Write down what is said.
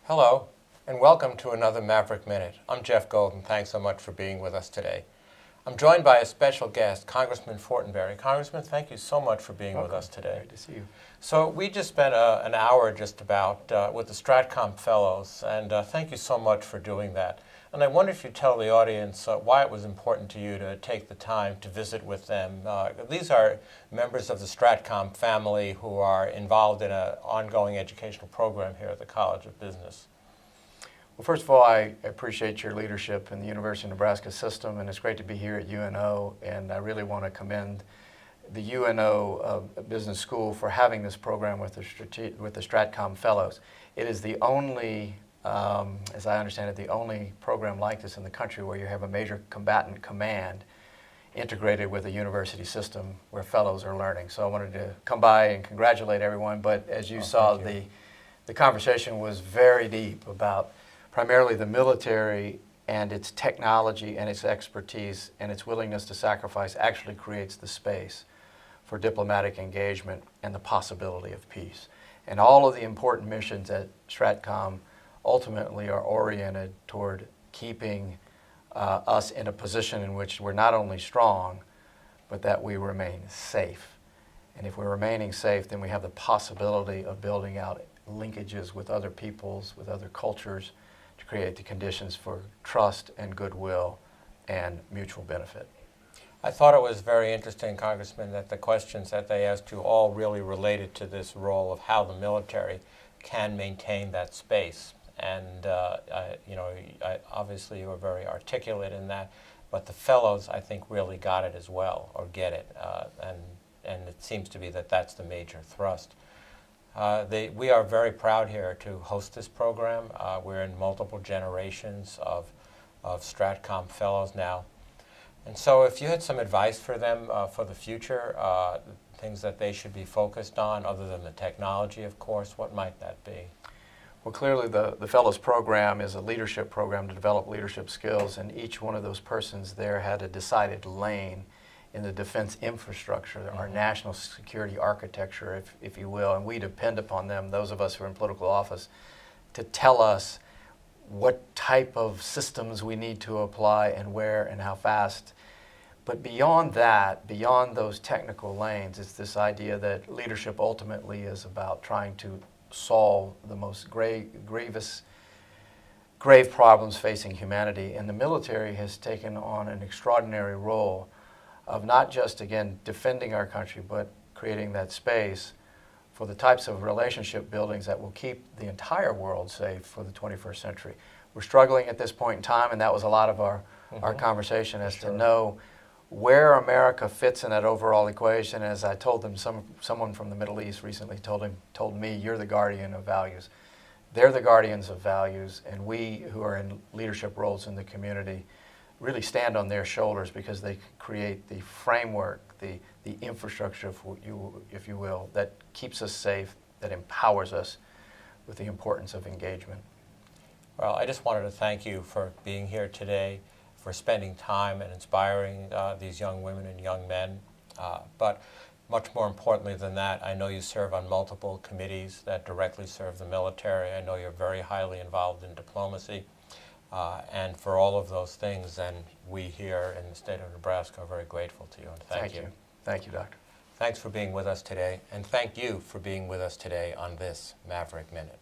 Hello, and welcome to another Maverick Minute. I'm Jeff Gold, and thanks so much for being with us today. I'm joined by a special guest, Congressman Fortenberry. Congressman, thank you so much for being with us today. Great to see you. So we just spent an hour just about with the Stratcom Fellows, and thank you so much for doing that. And I wonder if you'd tell the audience why it was important to you to take the time to visit with them. These are members of the Stratcom family who are involved in an ongoing educational program here at the College of Business. Well, first of all, I appreciate your leadership in the University of Nebraska system, and it's great to be here at UNO, and I really want to commend the UNO Business School for having this program with the Stratcom Fellows. It is the only, as I understand it, the only program like this in the country where you have a major combatant command integrated with a university system where fellows are learning. So I wanted to come by and congratulate everyone, but as you saw, the conversation was very deep about primarily the military and its technology and its expertise and its willingness to sacrifice actually creates the space for diplomatic engagement and the possibility of peace. And all of the important missions at Stratcom ultimately are oriented toward keeping us in a position in which we're not only strong, but that we remain safe. And if we're remaining safe, then we have the possibility of building out linkages with other peoples, with other cultures, to create the conditions for trust and goodwill and mutual benefit. I thought it was very interesting, Congressman, that the questions that they asked you all really related to this role of how the military can maintain that space. And obviously you were very articulate in that, but the fellows, I think, really got it as well, or get it, and it seems to be that that's the major thrust. We are very proud here to host this program. We're in multiple generations of Stratcom Fellows now. And so if you had some advice for them for the future, things that they should be focused on, other than the technology, of course, what might that be? Well, clearly the Fellows Program is a leadership program to develop leadership skills, and each one of those persons there had a decided lane in the defense infrastructure, our national security architecture, if you will, and we depend upon them, those of us who are in political office, to tell us what type of systems we need to apply and where and how fast. But beyond that, beyond those technical lanes, it's this idea that leadership ultimately is about trying to solve the most grave problems facing humanity. And the military has taken on an extraordinary role of not just, again, defending our country, but creating that space for the types of relationship buildings that will keep the entire world safe for the 21st century. We're struggling at this point in time, and that was a lot of our conversation as to know where America fits in that overall equation. As I told them, someone from the Middle East recently told me, you're the guardian of values. They're the guardians of values, and we who are in leadership roles in the community really stand on their shoulders because they create the framework, the infrastructure, if you will, that keeps us safe, that empowers us with the importance of engagement. Well, I just wanted to thank you for being here today, for spending time and inspiring these young women and young men. But much more importantly than that, I know you serve on multiple committees that directly serve the military. I know you're very highly involved in diplomacy. And for all of those things, and we here in the state of Nebraska are very grateful to you, and thank you. Thank you, Doctor. Thanks for being with us today, and thank you for being with us today on this Maverick Minute.